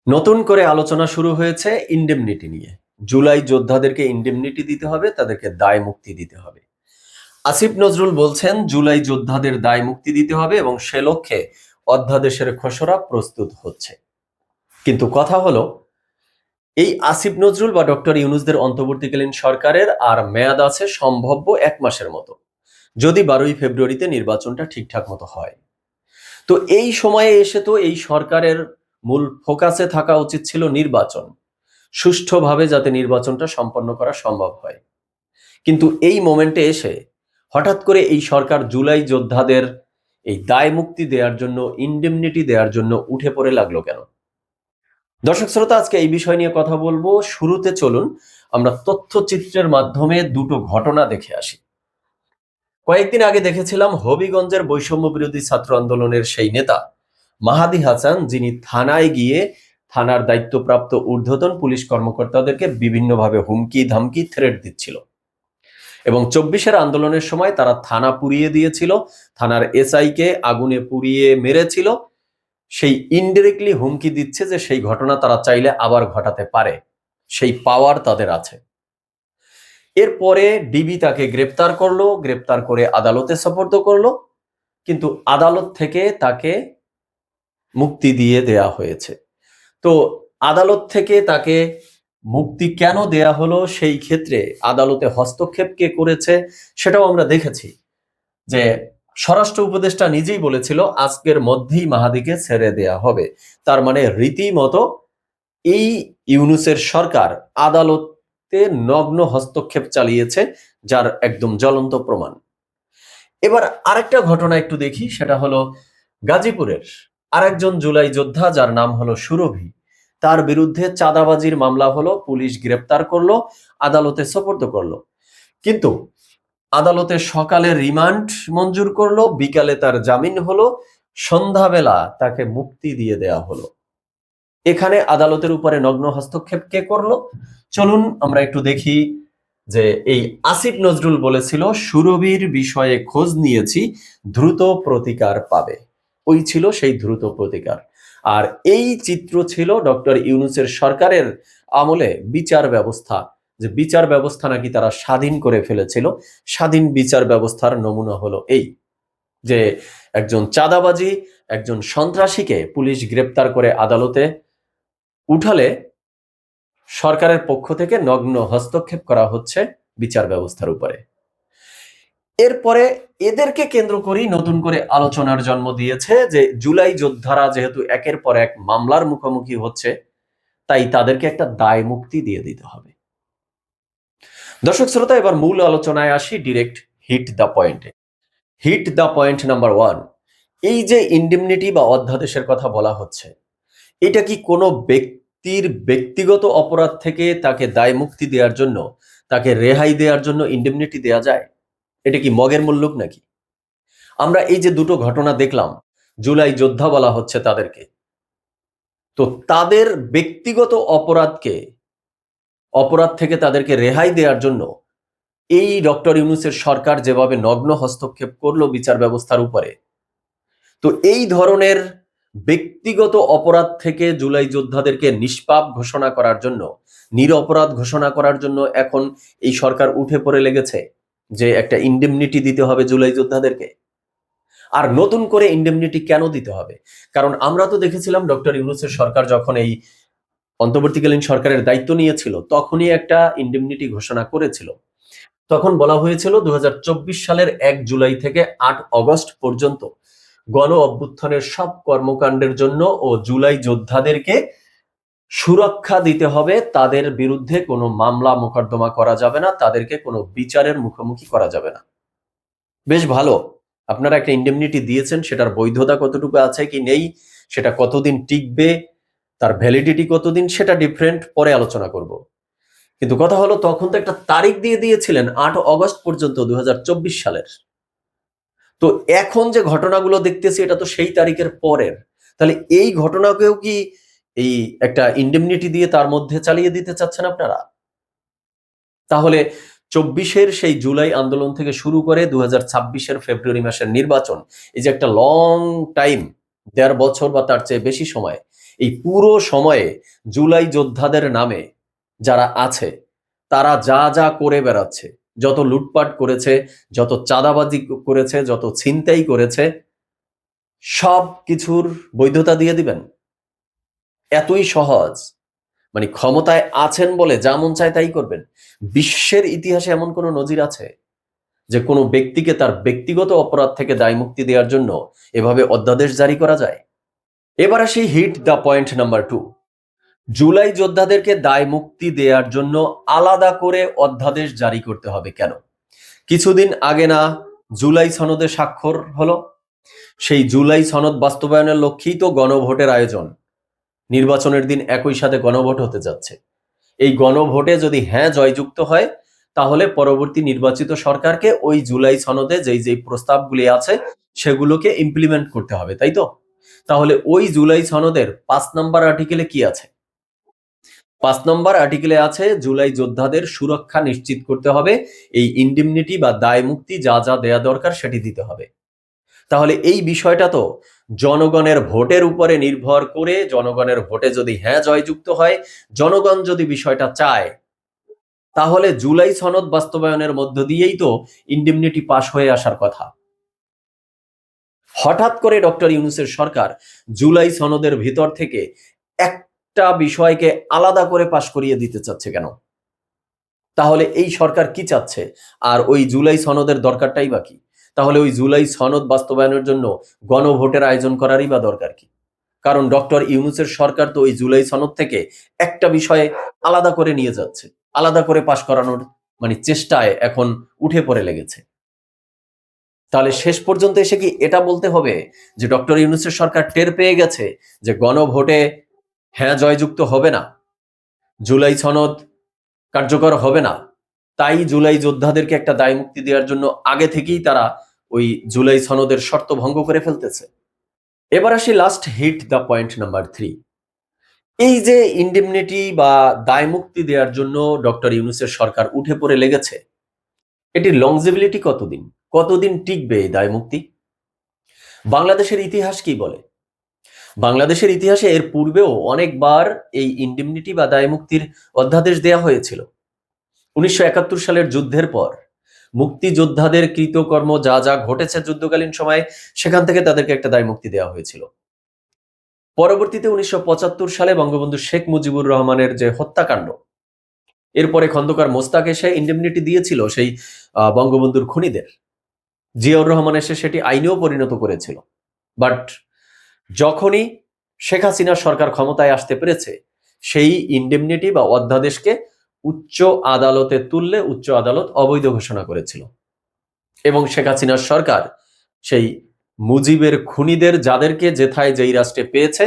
নতুন করে আলোচনা শুরু হয়েছে ইন্ডেমনিটি নিয়ে। জুলাই যোদ্ধাদেরকে ইন্ডেমনিটি দিতে হবে, তাদেরকে দায় মুক্তি দিতে হবে। আসিফ নজরুল বলছেন জুলাই যোদ্ধাদের দায় মুক্তি দিতে হবে এবং সে লক্ষ্যে অধ্যাদেশের খসড়া প্রস্তুত হচ্ছে। কিন্তু কথা হলো, এই আসিফ নজরুল বা ডক্টর ইউনূসদের অন্তর্বর্তীকালীন সরকারের আর মেয়াদ আছে সম্ভাব্য 1 মাসের মতো, যদি 12ই ফেব্রুয়ারিতে নির্বাচনটা ঠিকঠাক মতো হয়। তো এই সময়ে এসে তো এই সরকারের মূল ফোকাসে থাকা উচিত ছিল নির্বাচন, সুষ্ঠুভাবে যাতে নির্বাচনটা সম্পন্ন করা সম্ভব হয়। কিন্তু এই মোমেন্টে এসে হঠাৎ করে এই সরকার জুলাই যোদ্ধাদের এই দায় মুক্তি দেওয়ার জন্য, ইন্ডেমনিটি দেওয়ার জন্য উঠে পড়ে লাগলো কেন? দর্শক শ্রোতা, আজকে এই বিষয় নিয়ে কথা বলবো। শুরুতে চলুন আমরা তথ্যচিত্রের মাধ্যমে দুটো ঘটনা দেখে আসি। কয়েকদিন আগে দেখেছিলাম হবিগঞ্জের বৈষম্য বিরোধী ছাত্র আন্দোলনের সেই নেতা মাহাদি হাসান, যিনি থানায় গিয়ে থানার দায়িত্বপ্রাপ্ত ঊর্ধ্বতন পুলিশ কর্মকর্তাদেরকে বিভিন্নভাবে হুমকি ধামকি থ্রেট দিচ্ছিল এবং 24-এর আন্দোলনের সময় তারা থানা পুড়িয়ে দিয়েছিল, থানার এসআই কে আগুনে পুড়িয়ে মেরেছিল। সেই ইনডিরেক্টলি হুমকি দিচ্ছে যে সেই ঘটনা তারা চাইলে আবার ঘটাতে পারে, সেই পাওয়ার তাদের আছে। এরপরে ডিবি তাকে গ্রেপ্তার করলো, গ্রেপ্তার করে আদালতে সোপর্দ করলো, কিন্তু আদালত থেকে তাকে মুক্তি দিয়ে দেয়া হয়েছে। তো আদালত থেকে তাকে মুক্তি কেন দেয়া হলো, সেই ক্ষেত্রে আদালতে হস্তক্ষেপ কে করেছে সেটাও আমরা দেখেছি। যে স্বরাষ্ট্র উপদেষ্টা নিজেই বলেছিল আজকের মধ্যেই মাহাদিকে ছেড়ে দেয়া হবে। তার মানে রীতিমতো এই ইউনূসের সরকার আদালতে নগ্ন হস্তক্ষেপ চালিয়েছে, যার একদম জ্বলন্ত প্রমাণ। এবার আরেকটা ঘটনা একটু দেখি, সেটা হলো গাজীপুরের আরেকজন জুলাই যোদ্ধা, যার নাম হলো সুরভি। তার বিরুদ্ধে চাঁদাবাজির মামলা হলো, পুলিশ গ্রেপ্তার করলো, আদালতে সোপর্দ করলো। কিন্তু আদালতে সকালে রিমান্ড মঞ্জুর করলো, বিকালে তার জামিন হলো, সন্ধ্যাবেলা তাকে মুক্তি দিয়ে দেয়া হলো। এখানে আদালতের উপরে নগ্ন হস্তক্ষেপ কে করলো? চলুন আমরা একটু দেখি। যে এই আসিফ নজরুল বলেছিল সুরভির বিষয়ে খোঁজ নিয়েছি, দ্রুত প্রতিকার পাবে। ওই ছিল সেই দ্রুত প্রতিকার। আর এই চিত্র ছিল ডক্টর ইউনূসের সরকারের আমলে বিচার ব্যবস্থা, যে বিচার ব্যবস্থা নাকি তারা স্বাধীন করে ফেলেছিল। স্বাধীন বিচার ব্যবস্থার নমুনা হলো এই, যে একজন চাঁদাবাজি, একজন সন্ত্রাসীকে পুলিশ গ্রেপ্তার করে আদালতে উঠালে সরকারের পক্ষ থেকে নগ্ন হস্তক্ষেপ করা হচ্ছে বিচার ব্যবস্থার উপরে। এরপরে এদেরকে কেন্দ্র করেই নতুন করে আলোচনার জন্ম দিয়েছে যে জুলাই যোদ্ধারা যেহেতু একের পর এক মামলার মুখোমুখি হচ্ছে, তাই তাদেরকে একটা দায় মুক্তি দিয়ে দিতে হবে। দর্শক শ্রোতা, এবার মূল আলোচনায় আসি, ডিরেক্ট হিট দ্য পয়েন্টে। Hit the point number 1। এই যে ইন্ডেমনিটি বা অধ্যাদেশের কথা বলা হচ্ছে, এটা কি কোনো ব্যক্তির ব্যক্তিগত অপরাধ থেকে তাকে দায় মুক্তি দেওয়ার জন্য, তাকে রেহাই দেওয়ার জন্য ইন্ডেমনিটি দেয়া যায়? এটা কি মগের মুল্লুক নাকি? আমরা এই যে দুটো ঘটনা দেখলাম, জুলাই যোদ্ধা বলা হচ্ছে তাদেরকে, তো তাদের ব্যক্তিগত অপরাধ থেকে তাদেরকে রেহাই দেওয়ার জন্য এই ডক্টর ইউনূসের সরকার যেভাবে নগ্ন হস্তক্ষেপ করলো বিচার ব্যবস্থার উপরে, তো এই ধরনের ব্যক্তিগত অপরাধ থেকে জুলাই যোদ্ধাদেরকে নিষ্পাপ ঘোষণা করার জন্য, নিরপরাধ ঘোষণা করার জন্য এখন এই সরকার উঠে পড়ে লেগেছে যে একটা ইন্ডেমনিটি দিতে হবে জুলাই যোদ্ধাদেরকে। আর নতুন করে ইন্ডেমনিটি কেন দিতে হবে? কারণ আমরা তো দেখেছিলাম ডক্টর ইউনূসের সরকার যখন এই অন্তর্বর্তীকালীন সরকারের দায়িত্ব নিয়েছিল, তখনই একটা ইন্ডেমনিটি ঘোষণা করেছিল। তখন বলা হয়েছিল 2024 সালের 1 জুলাই থেকে 8 অগস্ট পর্যন্ত গণ অভ্যুত্থানের সব কর্মকাণ্ডের জন্য ও জুলাই যোদ্ধাদেরকে সুরক্ষা দিতে হবে, তাদের বিরুদ্ধে কোনো মামলা মোকদ্দমা করা যাবে না, তাদেরকে কোনো বিচারের মুখোমুখি করা যাবে না। বেশ ভালো, আপনারা একটা ইন্ডেমনিটি দিয়েছেন, সেটার বৈধতা কতটুকু আছে কি নেই, সেটা কতদিন টিকবে, তার ভ্যালিডিটি কতদিন, সেটা ডিফারেন্ট, পরে আলোচনা করব। কিন্তু কথা হলো, তখন তো একটা তারিখ দিয়ে দিয়েছিলেন 8 অগস্ট পর্যন্ত 2024 সালের। তো এখন যে ঘটনাগুলো দেখতেছি এটা তো সেই তারিখের পরের। তাহলে এই ঘটনাকেও কি এই একটা ইন্ডেমনিটি দিয়ে তার মধ্যে চালিয়ে দিতে চাচ্ছেন আপনারা? তাহলে 24-এর সেই জুলাই আন্দোলন থেকে শুরু করে 2026-এর ফেব্রুয়ারি মাসের নির্বাচন, এই যে একটা লং টাইম, 1.5 বছর বা তার চেয়ে বেশি সময়, এই পুরো সময়ে জুলাই যোদ্ধাদের নামে যারা আছে তারা যা যা করে বেড়াচ্ছে, যত লুটপাট করেছে, যত চাঁদাবাজি করেছে, যত ছিনতাই করেছে, সব কিছুর বৈধতা দিয়ে দিবেন? এতই সহজ? মানে ক্ষমতায় আছেন বলে যা মন চায় তাই করবেন? বিশ্বের ইতিহাসে এমন কোনো নজির আছে যে কোনো ব্যক্তিকে তার ব্যক্তিগত অপরাধ থেকে দায় মুক্তি দেওয়ার জন্য এভাবে অধ্যাদেশ জারি করা যায়? এবার আসি হিট দ্য পয়েন্ট নাম্বার 2। জুলাই যোদ্ধাদেরকে দায় মুক্তি দেওয়ার জন্য আলাদা করে অধ্যাদেশ জারি করতে হবে কেন? কিছুদিন আগে না জুলাই সনদে স্বাক্ষর হলো? সেই জুলাই সনদ বাস্তবায়নের লক্ষ্যেই তো গণভোটের আয়োজন। নির্বাচনের দিন একই সাথে গণভোট হতে যাচ্ছে। এই গণভোটে যদি হ্যাঁ জয়যুক্ত হয়, তাহলে পরবর্তী নির্বাচিত সরকারকে ওই জুলাই সনদে যেই প্রস্তাবগুলি আছে সেগুলোকে ইমপ্লিমেন্ট করতে হবে, তাই তো? তাহলে ওই জুলাই সনদের 5 নম্বর আর্টিকেলে কি আছে? 5 নম্বর আর্টিকেলে আছে জুলাই যোদ্ধাদের সুরক্ষা নিশ্চিত করতে হবে, এই ইন্ডেমনিটি বা দায় মুক্তি যা যা দেয়া দরকার সেটি দিতে হবে। তাহলে এই বিষয়টা তো জনগণের ভোটের উপরে নির্ভর করে, জনগণের ভোটে যদি হ্যাঁ জয়যুক্ত হয়, জনগণ যদি বিষয়টা চায়, তাহলে জুলাই সনদ বাস্তবায়নের মধ্য দিয়েই তো ইন্ডেমনিটি পাশ হয়ে আসার কথা। হঠাৎ করে ডক্টর ইউনূসের সরকার জুলাই সনদের ভিতর থেকে একটা বিষয়কে আলাদা করে পাশ করিয়ে দিতে চাচ্ছে কেন? তাহলে এই সরকার কি চাচ্ছে? আর ওই জুলাই সনদের দরকারটাই বা কি? তাহলে ওই জুলাই সনদ বাস্তবায়নের জন্য গণভোটের আয়োজন করারই বা দরকার কি? কারণ ডক্টর ইউনূসের সরকার তো ওই জুলাই সনদ থেকে একটা বিষয়ে আলাদা করে নিয়ে যাচ্ছে, আলাদা করে পাশ করানোর চেষ্টায় এখন উঠে পড়ে লেগেছে। তাহলে শেষ পর্যন্ত এসে কি এটা বলতে হবে যে ডক্টর ইউনূসের সরকার টের পেয়ে গেছে যে গণভোটে হ্যাঁ জয়যুক্ত হবে না, জুলাই সনদ কার্যকর হবে না, তাই জুলাই যোদ্ধাদেরকে একটা দায় মুক্তি দেওয়ার জন্য আগে থেকেই তারা ওই জুলাই সনদের শর্ত ভঙ্গ করে ফেলতেছে? এবার আসি last hit the point number 3। এই যে ইন্ডেমনিটি বা দায় মুক্তি দেওয়ার জন্য ডক্টর ইউনূসের সরকার উঠে পড়ে লেগেছে, এটির লংজিবিলিটি কতদিন? কতদিন টিকবে এই দায় মুক্তি? বাংলাদেশের ইতিহাস কি বলে? বাংলাদেশের ইতিহাসে এর পূর্বেও অনেকবার এই ইন্ডেমনিটি বা দায় মুক্তির অধ্যাদেশ দেয়া হয়েছিল। 1971 সালের যুদ্ধের পর মুক্তিযোদ্ধাদের কৃতকর্ম যা যা ঘটেছে যুদ্ধকালীন সময়ে, সেখান থেকে তাদেরকে একটা দায় মুক্তি দেওয়া হয়েছিল। পরবর্তীতে 1975 সালে বঙ্গবন্ধু শেখ মুজিবুর রহমানের যে হত্যাকাণ্ড, এরপরে খন্দকার মোস্তাক এসে ইন্ডেমনিটি দিয়েছিল সেই বঙ্গবন্ধুর খুনিদের। জিয়াউর রহমান এসে সেটি আইনেও পরিণত করেছিল। বাট যখনই শেখ হাসিনার সরকার ক্ষমতায় আসতে পেরেছে, সেই ইন্ডেমনিটি বা অধ্যাদেশকে উচ্চ আদালতে তুললে উচ্চ আদালত অবৈধ ঘোষণা করেছিল এবং শেখ হাসিনার সরকার সেই মুজিবের খুনিদের যাদেরকে যেথায় যেই রাষ্ট্রে পেয়েছে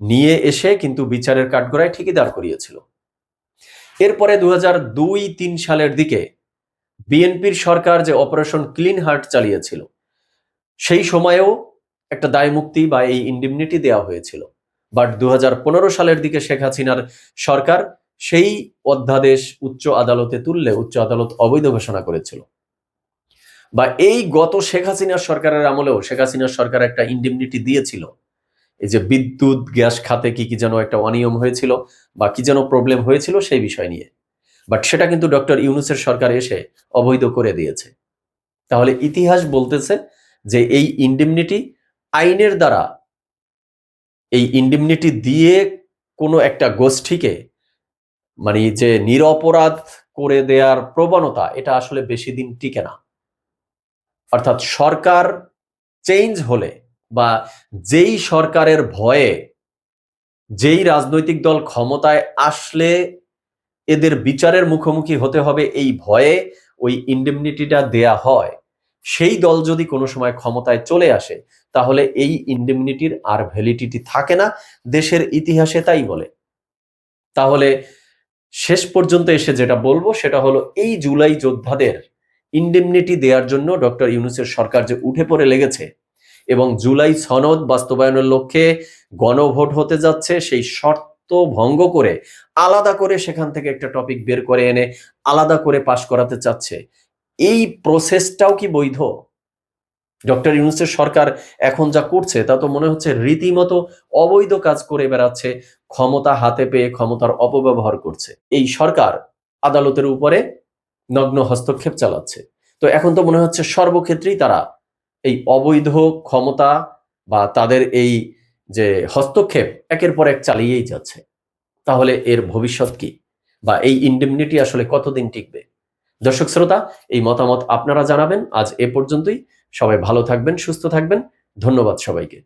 নিয়ে এসে কিন্তু বিচারের কাঠগড়ায় ঠিকই দাঁড় করিয়েছিল। এরপরে 2002-3 সালের দিকে বিএনপির সরকার যে অপারেশন ক্লিন হার্ট চালিয়েছিল, সেই সময়েও একটা দায় মুক্তি বা এই ইন্ডেমনিটি দেওয়া হয়েছিল। বাট 2015 সালের দিকে শেখ হাসিনার সরকার সেই অধ্যাদেশ উচ্চ আদালতে তুললে উচ্চ আদালত অবৈধ ঘোষণা করেছিল। বা এই গত শেখ হাসিনার সরকারের আমলেও শেখ হাসিনার সরকার একটা ইন্ডেমনিটি দিয়েছিল, এই যে বিদ্যুৎ গ্যাস খাতে কি যেন একটা অনিয়ম হয়েছিল বা কি যেন প্রবলেম হয়েছিল সেই বিষয় নিয়ে। বাট সেটা কিন্তু ডক্টর ইউনূসের সরকার এসে অবৈধ করে দিয়েছে। তাহলে ইতিহাস বলতেছে যে এই ইন্ডেমনিটি আইনের দ্বারা, এই ইন্ডেমনিটি দিয়ে কোনো একটা গোষ্ঠীকে যে নিরপরাধ করে দেওয়ার প্রবণতা, এটা আসলে বেশি দিন টিকে না। অর্থাৎ সরকার চেঞ্জ হলে বা যেই সরকারের ভয়ে যেই রাজনৈতিক দল ক্ষমতায় আসলে এদের বিচারের মুখোমুখি হতে হবে এই ভয়ে ওই ইন্ডেমনিটিটা দেয়া হয়, সেই দল যদি কোনো সময় ক্ষমতায় চলে আসে, তাহলে এই ইন্ডেমনিটির আর ভ্যালিডিটি থাকে না। দেশের ইতিহাসে তাই বলে। তাহলে শেষ পর্যন্ত এসে যেটা বলবো সেটা হলো, এই জুলাই যোদ্ধাদের ইন্ডেমনিটি দেওয়ার জন্য ডক্টর ইউনূসের সরকার যে উঠে পড়ে লেগেছে এবং জুলাই সনদ বাস্তবায়নের লক্ষ্যে গণভোট হতে যাচ্ছে, সেই শর্ত ভঙ্গ করে আলাদা করে সেখান থেকে একটা টপিক বের করে এনে আলাদা করে পাশ করাতে চাচ্ছে, এই প্রসেসটাও কি বৈধ? ডক্টর ইউনূসের সরকার এখন যা করছে তা তো মনে হচ্ছে রীতিমতো অবৈধ কাজ করে বেড়াচ্ছে, ক্ষমতা হাতে পেয়ে ক্ষমতার অপব্যবহার করছে। এই সরকার আদালতের উপরে নগ্ন হস্তক্ষেপ চালাচ্ছে। তো এখন তো মনে হচ্ছে সর্বক্ষেত্রেই তারা এই অবৈধ ক্ষমতা বা তাদের এই যে হস্তক্ষেপ একের পর এক চালিয়েই যাচ্ছে। তাহলে এর ভবিষ্যৎ কি, বা এই ইন্ডেমনিটি আসলে কতদিন টিকবে? দর্শক শ্রোতা, এই মতামত আপনারা জানাবেন। আজ এ পর্যন্তই। সবাই ভালো থাকবেন, সুস্থ থাকবেন। ধন্যবাদ সবাইকে।